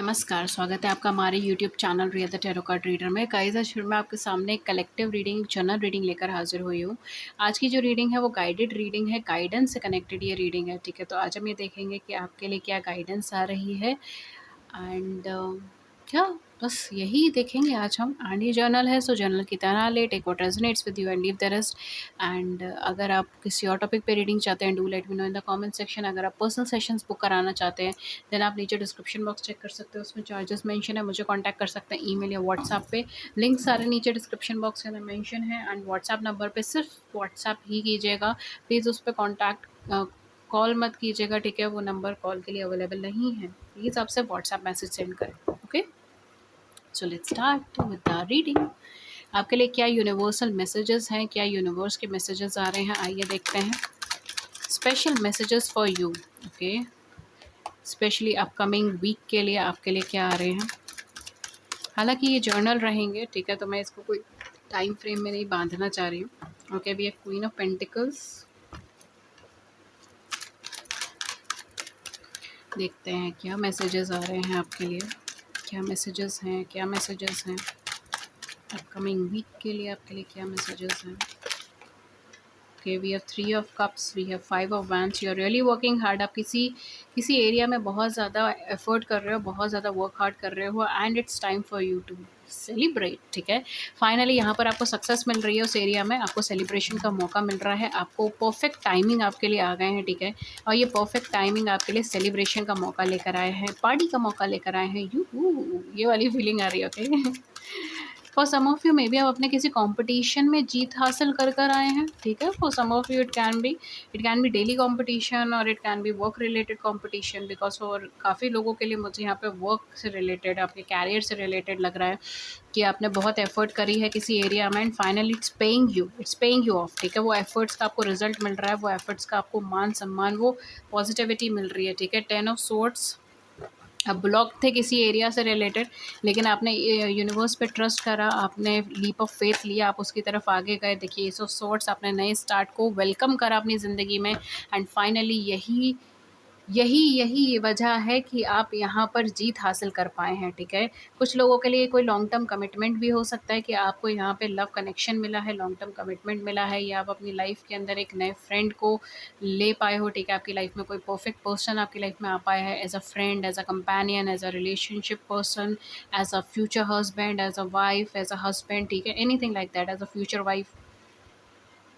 नमस्कार, स्वागत है आपका हमारे YouTube channel Riya the tarot card reader में। गाइस, आज फिर मैं आपके सामने एक कलेक्टिव रीडिंग, जनरल रीडिंग लेकर हाजिर हुई हूँ। आज की जो रीडिंग है वो गाइडेड रीडिंग है, गाइडेंस से कनेक्टेड ये रीडिंग है, ठीक है। तो आज हम ये देखेंगे कि आपके लिए क्या गाइडेंस आ रही है एंड क्या बस यही देखेंगे आज हम। एंड ये जर्नल है, सो जर्नल की तरह ले, take what resonates with you and leave the rest. And अगर आप किसी और टॉपिक पे रीडिंग चाहते हैं, do let me know in the comment section. अगर आप पर्सनल सेशंस बुक कराना चाहते हैं देन आप नीचे डिस्क्रिप्शन बॉक्स चेक कर सकते हो, उसमें चार्जेस मेंशन है। मुझे कांटेक्ट कर सकते हैं ईमेल या व्हाट्सएप पे, लिंक सारे नीचे डिस्क्रिप्शन बॉक्स के अंदर मेंशन है। एंड व्हाट्सएप नंबर पे सिर्फ व्हाट्सएप ही कीजिएगा, प्लीज़ उस पर कॉन्टैक्ट कॉल मत कीजिएगा, ठीक है। वो नंबर कॉल के लिए अवेलेबल नहीं है, प्लीज़ आप सिर्फ व्हाट्सएप मैसेज सेंड करें, okay. So let's start with the reading. आपके लिए क्या यूनिवर्सल मैसेजेस हैं, क्या यूनिवर्स के मैसेजेस आ रहे हैं, आइए देखते हैं। Special messages for you, okay. Specially upcoming week के लिए आपके लिए क्या आ रहे हैं। हालांकि ये जर्नल रहेंगे, ठीक है, तो मैं इसको कोई टाइम फ्रेम में नहीं बांधना चाह रही हूँ, okay. We have queen of pentacles, देखते हैं क्या मैसेजेस आ रहे हैं आपके लिए, क्या मैसेजेस हैं, क्या मैसेजेस हैं अपकमिंग वीक के लिए, आपके लिए क्या मैसेजेस हैं। Okay, we have 3 of cups, we have 5 of wands. You are really working hard. आप किसी एरिया में बहुत ज़्यादा एफर्ट कर रहे हो, बहुत ज़्यादा वर्क हार्ड कर रहे हो and it's time for you to celebrate, ठीक है। फाइनली यहाँ पर आपको सक्सेस मिल रही है, उस एरिया में आपको सेलिब्रेशन का मौका मिल रहा है, आपको परफेक्ट टाइमिंग आपके लिए आ गए हैं, ठीक है। और ये परफेक्ट टाइमिंग आपके लिए सेलिब्रेशन का मौका लेकर आए हैं, पार्टी का मौका लेकर आए हैं। ये वाली फीलिंग आ रही है, okay. For some of you maybe आप अपने किसी कंपटीशन में जीत हासिल कर कर आए हैं, ठीक है। For some of you it can be daily competition और it can be work related competition, because for काफ़ी लोगों के लिए मुझे यहाँ पे वर्क से रिलेटेड, आपके कैरियर से रिलेटेड लग रहा है कि आपने बहुत एफर्ट करी है किसी एरिया में and finally it's paying you of, ठीक है। वो एफर्ट्स का आपको रिजल्ट मिल रहा है, वो एफर्ट्स का आपको मान सम्मान, वो पॉजिटिविटी मिल रही है, ठीक है। 10 ऑफ सोर्ड्स, आप ब्लॉक थे किसी एरिया से रिलेटेड, लेकिन आपने यूनिवर्स पे ट्रस्ट करा, आपने लीप ऑफ फेथ लिया, आप उसकी तरफ आगे गए। देखिए एस ऑफ सॉर्ड्स, आपने नए स्टार्ट को वेलकम करा अपनी ज़िंदगी में एंड फाइनली यही यही यही वजह है कि आप यहाँ पर जीत हासिल कर पाए हैं, ठीक है। कुछ लोगों के लिए कोई लॉन्ग टर्म कमिटमेंट भी हो सकता है कि आपको यहाँ पे लव कनेक्शन मिला है, लॉन्ग टर्म कमिटमेंट मिला है, या आप अपनी लाइफ के अंदर एक नए फ्रेंड को ले पाए हो, ठीक है। आपकी लाइफ में कोई परफेक्ट पर्सन आपकी लाइफ में आ पाया है, as a friend, as a companion, as a relationship person, as a future husband, as a wife, as a husband, ठीक है, anything like that, as a future wife.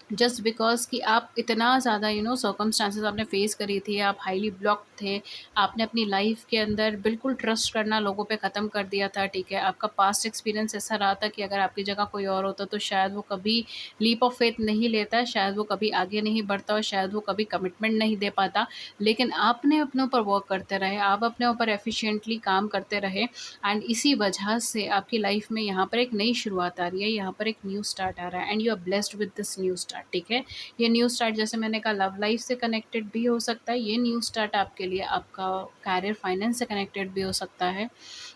Just because कि आप इतना ज़्यादा सर्कमस्टांसेस आपने फेस करी थी, आप हाईली ब्लॉक्ड थे, आपने अपनी लाइफ के अंदर बिल्कुल ट्रस्ट करना लोगों पे ख़त्म कर दिया था, ठीक है। आपका पास्ट एक्सपीरियंस ऐसा रहा था कि अगर आपकी जगह कोई और होता तो शायद वो कभी लीप ऑफ फेथ नहीं लेता, शायद वो कभी आगे नहीं बढ़ता और शायद वो कभी कमिटमेंट नहीं दे पाता। लेकिन आपने अपने ऊपर वर्क करते रहे, आप अपने ऊपर एफिशिएंटली काम करते रहे एंड इसी वजह से आपकी लाइफ में यहाँ पर एक नई शुरुआत आ रही है, यहाँ पर एक न्यू स्टार्ट आ रहा है and you are blessed with this new start, ठीक है। ये न्यू स्टार्ट, जैसे मैंने कहा, लव लाइफ से कनेक्टेड भी हो सकता है। ये न्यू स्टार्ट आपके लिए आपका कैरियर फाइनेंस से कनेक्टेड भी हो सकता है।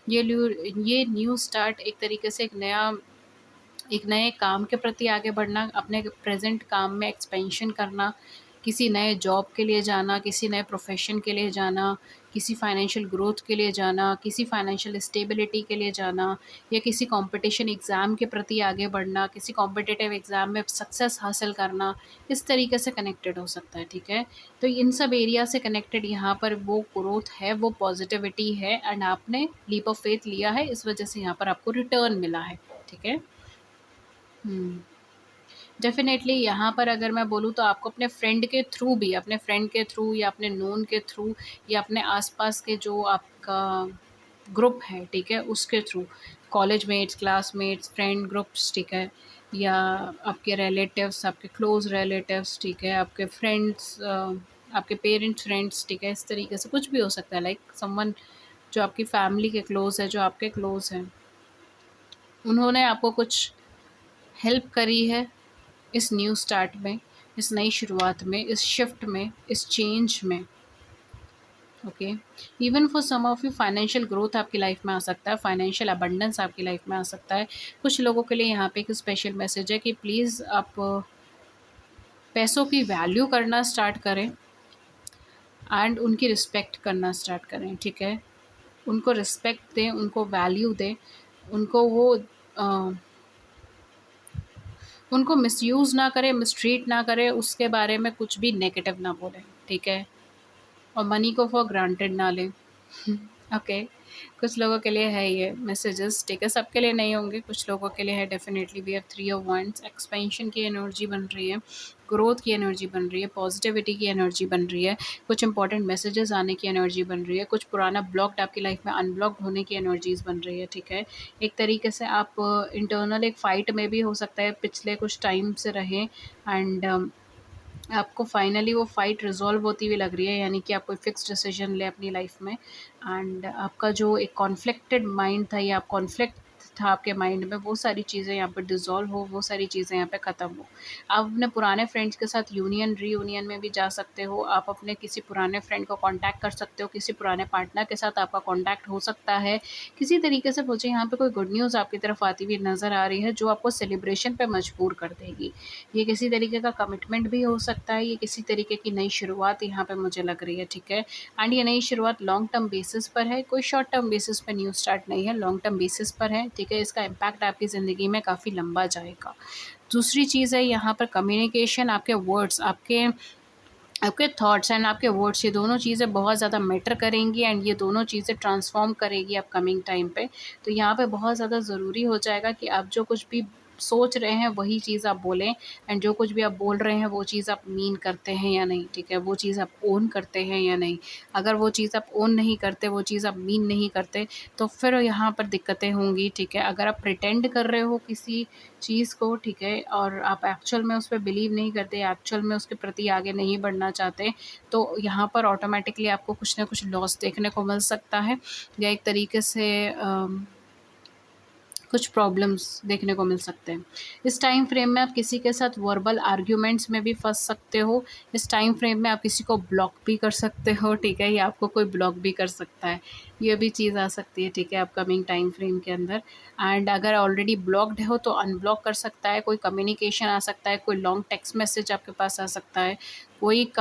ये न्यू स्टार्ट एक तरीके से एक नए काम के प्रति आगे बढ़ना, अपने प्रेजेंट काम में एक्सपेंशन करना, किसी नए जॉब के लिए जाना, किसी नए प्रोफेशन के लिए जाना, किसी फाइनेंशियल ग्रोथ के लिए जाना, किसी फाइनेंशियल स्टेबिलिटी के लिए जाना, या किसी कंपटीशन एग्ज़ाम के प्रति आगे बढ़ना, किसी कॉम्पिटिटिव एग्ज़ाम में सक्सेस हासिल करना, इस तरीके से कनेक्टेड हो सकता है, ठीक है। तो इन सब एरिया से कनेक्टेड यहाँ पर वो ग्रोथ है, वो पॉजिटिविटी है एंड आपने लीप ऑफ फेथ लिया है, इस वजह से यहाँ पर आपको रिटर्न मिला है, ठीक है। डेफ़िनेटली यहाँ पर अगर मैं बोलूँ तो आपको अपने फ्रेंड के थ्रू भी, अपने फ्रेंड के थ्रू या अपने नोन के थ्रू या अपने आसपास के जो आपका ग्रुप है, ठीक है, उसके through, college mates, classmates, friend groups, ठीक है, या आपके रिलेटिव्स, आपके क्लोज़ रिलेटिव्स, ठीक है, आपके फ्रेंड्स, आपके पेरेंट्स फ्रेंड्स, ठीक है, इस तरीके से कुछ भी हो सकता है, लाइक समवन जो आपकी फैमिली के क्लोज़ है, जो आपके क्लोज़ हैं, उन्होंने आपको कुछ हेल्प करी है इस न्यू स्टार्ट में, इस नई शुरुआत में, इस शिफ्ट में, इस चेंज में, okay. Even for some of you financial growth आपकी लाइफ में आ सकता है, फाइनेंशियल अबंडेंस आपकी लाइफ में आ सकता है। कुछ लोगों के लिए यहाँ पे एक स्पेशल मैसेज है कि प्लीज़ आप पैसों की वैल्यू करना स्टार्ट करें एंड उनकी रिस्पेक्ट करना स्टार्ट करें, ठीक है। उनको रिस्पेक्ट दें, उनको वैल्यू दें, उनको वो उनको मिसयूज़ ना करें, मिसट्रीट ना करें, उसके बारे में कुछ भी नेगेटिव ना बोलें, ठीक है? और मनी को फॉर ग्रांटेड ना लें। ओके, कुछ लोगों के लिए है ये मैसेजेस, ठीक है? सबके लिए नहीं होंगे, कुछ लोगों के लिए है definitely. We have 3 of wands, expansion की एनर्जी बन रही है, ग्रोथ की एनर्जी बन रही है, पॉजिटिविटी की एनर्जी बन रही है, कुछ इंपॉर्टेंट मैसेजेस आने की एनर्जी बन रही है, कुछ पुराना ब्लॉक्ड आपकी लाइफ में अनब्लॉक्ड होने की एनर्जीज़ बन रही है, ठीक है? एक तरीके से आप इंटरनल एक फ़ाइट में भी हो सकता है पिछले कुछ टाइम से रहें, एंड आपको फाइनली वो फ़ाइट रिज़ॉल्व होती हुई लग रही है, यानी कि आप कोई फ़िक्स डिसीजन लें अपनी लाइफ में, एंड आपका जो एक कॉन्फ्लिक्टेड माइंड था या कॉन्फ्लिक्ट था आपके माइंड में, वो सारी चीज़ें यहाँ पे डिज़ॉल्व हो, वो सारी चीज़ें यहाँ पे ख़त्म हो। आप अपने पुराने फ्रेंड्स के साथ यूनियन रीयूनियन में भी जा सकते हो, आप अपने किसी पुराने फ्रेंड को कॉन्टैक्ट कर सकते हो, किसी पुराने पार्टनर के साथ आपका कॉन्टैक्ट हो सकता है। किसी तरीके से मुझे यहाँ पे कोई गुड न्यूज़ आपकी तरफ आती हुई नज़र आ रही है, जो आपको सेलिब्रेशन पे मजबूर कर देगी। ये किसी तरीके का कमिटमेंट भी हो सकता है, ये किसी तरीके की नई शुरुआत यहाँ पे मुझे लग रही है, ठीक है? एंड ये नई शुरुआत लॉन्ग टर्म बेसिस पर है, कोई शॉर्ट टर्म बेसिस पे न्यू स्टार्ट नहीं है, लॉन्ग टर्म बेसिस पर है, ठीक है? इसका इम्पैक्ट आपकी ज़िंदगी में काफ़ी लंबा जाएगा। दूसरी चीज़ है यहाँ पर कम्युनिकेशन, आपके वर्ड्स, आपके आपके थॉट्स एंड आपके वर्ड्स, ये दोनों चीज़ें बहुत ज़्यादा मैटर करेंगी, एंड ये दोनों चीज़ें ट्रांसफ़ॉर्म करेगी अपकमिंग टाइम पे। तो यहाँ पे बहुत ज़्यादा ज़रूरी हो जाएगा कि आप जो कुछ भी सोच रहे हैं वही चीज़ आप बोलें, एंड जो कुछ भी आप बोल रहे हैं वो चीज़ आप मीन करते हैं या नहीं, ठीक है? वो चीज़ आप ओन करते हैं या नहीं। अगर वो चीज़ आप ओन नहीं करते, वो चीज़ आप मीन नहीं करते, तो फिर यहाँ पर दिक्कतें होंगी, ठीक है? अगर आप प्रिटेंड कर रहे हो किसी चीज़ को, ठीक है, और आप एक्चुअल में उस पे बिलीव नहीं करते, एक्चुअल में उसके प्रति आगे नहीं बढ़ना चाहते, तो यहाँ पर ऑटोमेटिकली आपको कुछ ना कुछ लॉस देखने को मिल सकता है, या एक तरीके से कुछ प्रॉब्लम्स देखने को मिल सकते हैं। इस टाइम फ्रेम में आप किसी के साथ वर्बल आर्ग्यूमेंट्स में भी फँस सकते हो। इस टाइम फ्रेम में आप किसी को ब्लॉक भी कर सकते हो, ठीक है? या आपको कोई ब्लॉक भी कर सकता है। ये भी चीज़ आ सकती है, ठीक है, अपकमिंग टाइम फ्रेम के अंदर। एंड अगर ऑलरेडी ब्लॉक्ड हो तो अनब्लॉक कर सकता है, कोई कम्युनिकेशन आ सकता है, कोई लॉन्ग टेक्स्ट मैसेज आपके पास आ सकता है, कोई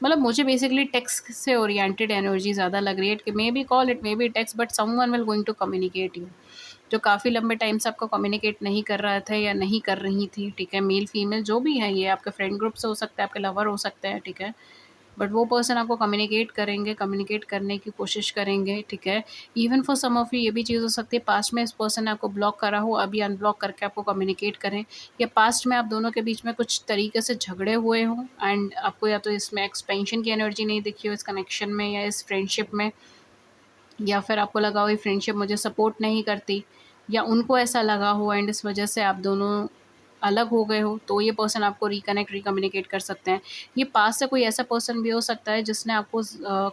मतलब मुझे बेसिकली टेक्स्ट से ओरिएंटेड एनर्जी ज़्यादा लग रही है, कि maybe call it, maybe text, but someone will going to communicate you, जो काफ़ी लंबे टाइम से आपको कम्युनिकेट नहीं कर रहा था या नहीं कर रही थी, ठीक है? मेल फीमेल जो भी है, ये आपके फ्रेंड ग्रुप से हो सकता है, आपके लवर हो सकते हैं, ठीक है? बट वो पर्सन आपको कम्युनिकेट करेंगे, कम्युनिकेट करने की कोशिश करेंगे, ठीक है? Even for some of you ये भी चीज़ हो सकती है, पास्ट में इस पर्सन ने आपको ब्लॉक करा हो, अभी अनब्लॉक करके आपको कम्युनिकेट करें, या पास्ट में आप दोनों के बीच में कुछ तरीके से झगड़े हुए हों, एंड आपको या तो इसमें एक्सपेंशन की एनर्जी नहीं दिखी हो इस कनेक्शन में या इस फ्रेंडशिप में, या फिर आपको लगा हो ये फ्रेंडशिप मुझे सपोर्ट नहीं करती, या उनको ऐसा लगा हो एंड इस वजह से आप दोनों अलग हो गए हो, तो ये पर्सन आपको रिकनेक्ट रिकम्युनिकेट कर सकते हैं। ये पास से कोई ऐसा पर्सन भी हो सकता है जिसने आपको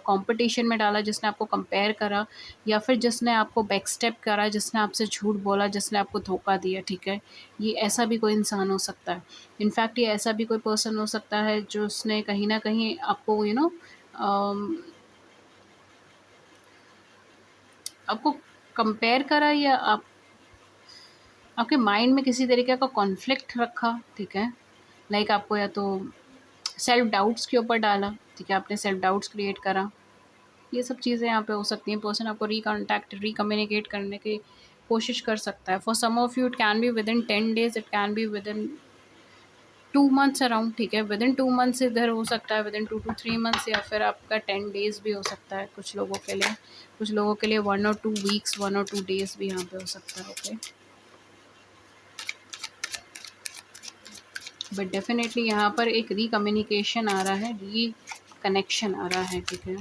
कंपटीशन में डाला, जिसने आपको कंपेयर करा, या फिर जिसने आपको बैक स्टेप करा, जिसने आपसे झूठ बोला, जिसने आपको धोखा दिया, ठीक है? ये ऐसा भी कोई इंसान हो सकता है। इनफैक्ट ये ऐसा भी कोई पर्सन हो सकता है जो उसने कहीं न कहीं आपको आपको कंपेयर करा, या आपके माइंड में किसी तरीके का कॉन्फ्लिक्ट रखा, ठीक है? लाइक आपको या तो सेल्फ डाउट्स के ऊपर डाला, ठीक है? आपने सेल्फ डाउट्स क्रिएट करा। ये सब चीज़ें यहाँ पे हो सकती हैं। पर्सन आपको रिकॉन्टैक्ट, रिकम्युनिकेट करने की कोशिश कर सकता है। For some of you it can be within 10 days, it can be within 2 months around, ठीक है? विदिन 2 मंथ्स इधर हो सकता है, विदिन 2 टू 3 मंथ्स, या फिर आपका 10 डेज़ भी हो सकता है कुछ लोगों के लिए। कुछ लोगों के लिए 1 और 2 वीक्स, 1 और 2 डेज़ भी यहाँ पे हो सकता है, ओके? बट डेफ़िनेटली यहाँ पर एक रिकम्युनिकेशन आ रहा है, रिकनेक्शन आ रहा है, ठीक है?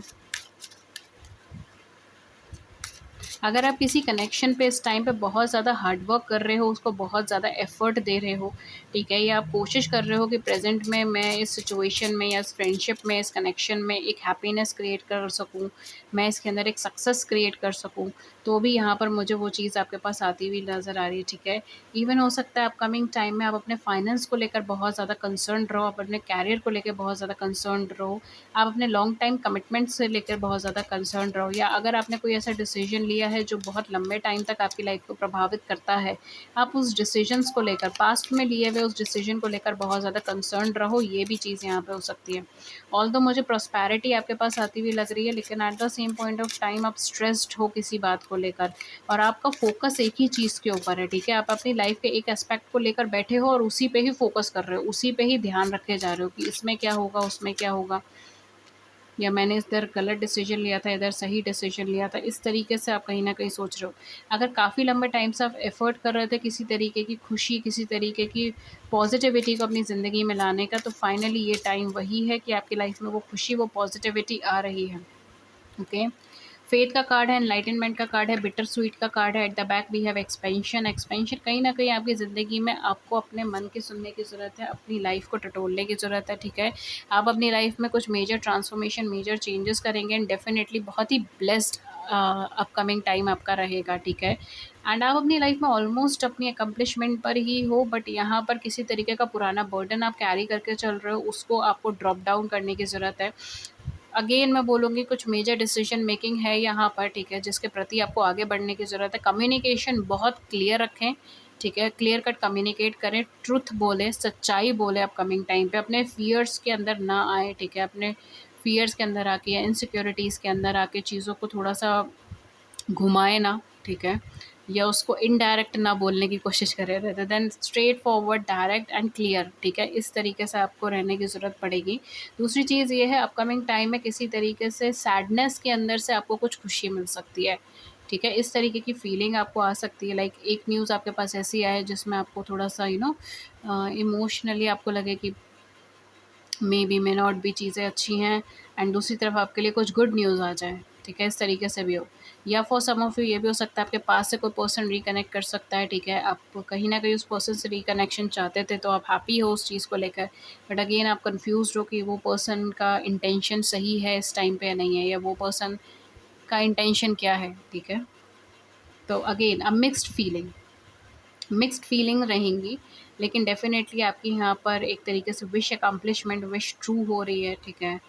अगर आप किसी कनेक्शन पे इस टाइम पे बहुत ज़्यादा हार्ड वर्क कर रहे हो, उसको बहुत ज़्यादा एफ़र्ट दे रहे हो, ठीक है? या आप कोशिश कर रहे हो कि प्रेज़ेंट में मैं इस सिचुएशन में या इस फ्रेंडशिप में, इस कनेक्शन में एक हैप्पीनेस क्रिएट कर सकूँ, मैं इसके अंदर एक सक्सेस क्रिएट कर सकूँ, तो भी यहाँ पर मुझे वो चीज़ आपके पास आती हुई नज़र आ रही है, ठीक है? इवन हो सकता है अपकमिंग टाइम में आप अपने फाइनेंस को लेकर बहुत ज़्यादा कंसर्न्ड रहो, आप अपने कैरियर को लेकर बहुत ज़्यादा कंसर्न्ड रहो, आप अपने लॉन्ग टाइम कमिटमेंट से लेकर बहुत ज़्यादा कंसर्न्ड रहो, या अगर आपने कोई ऐसा डिसीजन लिया एरिया है जो बहुत लंबे टाइम तक आपकी लाइफ को प्रभावित करता है, आप उस डिसीजंस को लेकर, पास्ट में लिए हुए उस डिसीजन को लेकर बहुत ज़्यादा कंसर्न रहो, ये भी चीज़ यहाँ पे हो सकती है। ऑल्दो मुझे प्रॉस्पेरिटी आपके पास आती हुई लग रही है, लेकिन at the same point of time आप स्ट्रेस्ड हो किसी बात को लेकर, और आपका फोकस एक ही चीज़ के ऊपर है, ठीक है। आप अपनी लाइफ के एक एस्पेक्ट को लेकर बैठे हो और उसी पे ही फोकस कर रहे हो, उसी पे ही ध्यान रखे जा रहे हो कि इसमें क्या होगा, उसमें क्या होगा, या मैंने इधर गलत डिसीजन लिया था, इधर सही डिसीजन लिया था, इस तरीके से आप कहीं न कहीं सोच रहे हो। अगर काफ़ी लंबे टाइम से आप एफ़र्ट कर रहे थे किसी तरीके की खुशी, किसी तरीके की पॉज़िटिविटी को अपनी ज़िंदगी में लाने का, तो फाइनली ये टाइम वही है कि आपकी लाइफ़ में वो खुशी, वो पॉज़िटिविटी आ रही है। ओके। फेथ का कार्ड है, एनलाइटनमेंट का कार्ड है, बिटर स्वीट का कार्ड है। At the back we have expansion. Expansion कहीं ना कहीं आपकी ज़िंदगी में आपको अपने मन की सुनने की ज़रूरत है, अपनी लाइफ को टटोलने की ज़रूरत है, ठीक है। आप अपनी लाइफ में कुछ मेजर ट्रांसफॉर्मेशन, मेजर चेंजेस करेंगे एंड डेफिनेटली बहुत ही ब्लेस्ड अपकमिंग टाइम आपका रहेगा, ठीक है। एंड आप अपनी लाइफ में ऑलमोस्ट अपनी अकम्पलिशमेंट पर ही हो, बट यहाँ पर किसी तरीके का पुराना बर्डन आप कैरी करके चल रहे हो, उसको आपको ड्रॉप डाउन करने की ज़रूरत है। अगेन मैं बोलूँगी कुछ मेजर डिसीजन मेकिंग है यहाँ पर, ठीक है, जिसके प्रति आपको आगे बढ़ने की ज़रूरत है। कम्युनिकेशन बहुत क्लियर रखें, ठीक है, क्लियर कट कम्युनिकेट करें, ट्रुथ बोलें, सच्चाई बोलें अपकमिंग टाइम पे, अपने फियर्स के अंदर ना आए, ठीक है, अपने फियर्स के अंदर आके या इनसिक्योरिटीज़ के अंदर आके चीज़ों को थोड़ा-सा घुमाए ना, ठीक है, या उसको इनडायरेक्ट ना बोलने की कोशिश करें, rather than straight forward, direct and clear, ठीक है, इस तरीके से आपको रहने की ज़रूरत पड़ेगी। दूसरी चीज़ ये है, अपकमिंग टाइम में किसी तरीके से सैडनेस के अंदर से आपको कुछ खुशी मिल सकती है, ठीक है, इस तरीके की फीलिंग आपको आ सकती है। लाइक एक न्यूज़ आपके पास ऐसी आए जिसमें आपको थोड़ा-सा इमोशनली आपको लगे कि may be may not be चीज़ें अच्छी हैं, एंड दूसरी तरफ आपके लिए कुछ गुड न्यूज़ आ जाए, ठीक है, इस तरीके से भी हो। या फॉर सम ऑफ यू ये भी हो सकता है आपके पास से कोई पर्सन रिकनेक्ट कर सकता है, ठीक है, आप कहीं ना कहीं उस पर्सन से रिकनेक्शन चाहते थे तो आप हैप्पी हो उस चीज़ को लेकर, बट अगेन आप कंफ्यूज हो कि वो पर्सन का इंटेंशन सही है इस टाइम पे या नहीं है, या वो पर्सन का इंटेंशन क्या है, ठीक है। तो अगेन अब मिक्स्ड फीलिंग रहेंगी, लेकिन डेफ़िनेटली आपकी यहाँ पर एक तरीके से विश अकम्प्लिशमेंट, विश ट्रू हो रही है, ठीक है।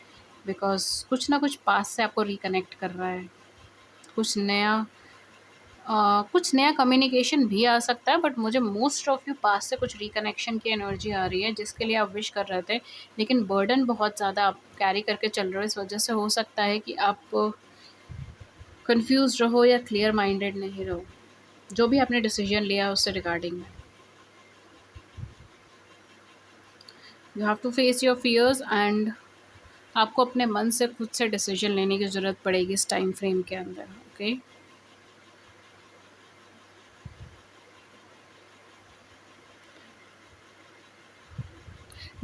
बिकॉज़ कुछ ना कुछ पास्ट से आपको रिकनेक्ट कर रहा है। कुछ नया कुछ नया कम्युनिकेशन भी आ सकता है, बट मुझे मोस्ट ऑफ यू पास्ट से कुछ रिकनेक्शन की एनर्जी आ रही है, जिसके लिए आप विश कर रहे थे, लेकिन बर्डन बहुत ज़्यादा आप कैरी करके चल रहे हो। इस वजह से हो सकता है कि आप कन्फ्यूज़्ड रहो या क्लियर माइंडेड नहीं रहो, जो भी आपने डिसीज़न लिया उससे रिगार्डिंग में। You have to face your fears, and आपको अपने मन से खुद से डिसीजन लेने की ज़रूरत पड़ेगी इस टाइम फ्रेम के अंदर, okay.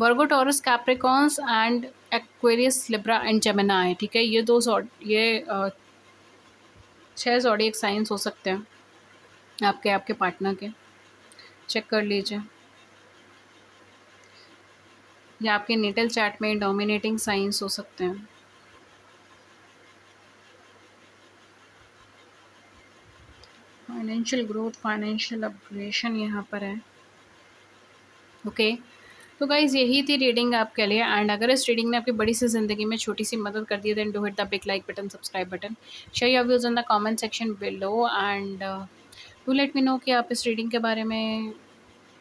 Virgo, taurus, Capricorns and Aquarius, Libra and Gemini, ठीक है, ये ये 6 ज़ोडिएक साइंस हो सकते हैं आपके आपके पार्टनर के, चेक कर लीजिए। या आपके नेटल चार्ट में डोमिनेटिंग साइंस हो सकते हैं। फाइनेंशियल ग्रोथ, फाइनेंशियल अपग्रेडेशन यहाँ पर है, ओके। तो गाइज़ यही थी रीडिंग आपके लिए, एंड अगर इस रीडिंग ने आपकी बड़ी सी ज़िंदगी में छोटी सी मदद कर दी है, then do hit the big like button, subscribe button, share your views in the comment section below, and do let me know कि आप इस रीडिंग के बारे में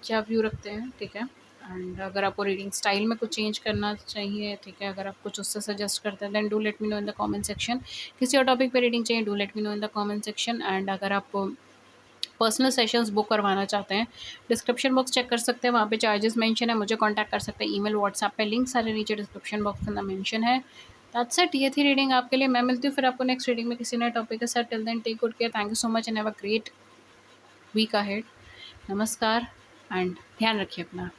क्या व्यू रखते हैं, ठीक है। एंड अगर आपको रीडिंग स्टाइल में कुछ चेंज करना चाहिए, ठीक है, अगर आप कुछ उससे सजेस्ट करते हैं, then do let me know in the comment section. किसी और टॉपिक पे रीडिंग चाहिए, do let me know in the comment section. And अगर आप पर्सनल सेशंस बुक करवाना चाहते हैं, डिस्क्रिप्शन बॉक्स चेक कर सकते हैं, वहाँ पे चार्जेस मेंशन है, मुझे कांटेक्ट कर सकते हैं, ईमेल, व्हाट्सएप पे लिंक सारे नीचे डिस्क्रिप्शन बॉक्स के अंदर मेंशन है। दैट्स इट, ये थी रीडिंग आपके लिए। मैं मिलती हूँ फिर आपको नेक्स्ट रीडिंग में किसी नए टॉपिक के साथ। Till then take good care, thank you so much and have a great week ahead. नमस्कार एंड ध्यान रखिए अपना।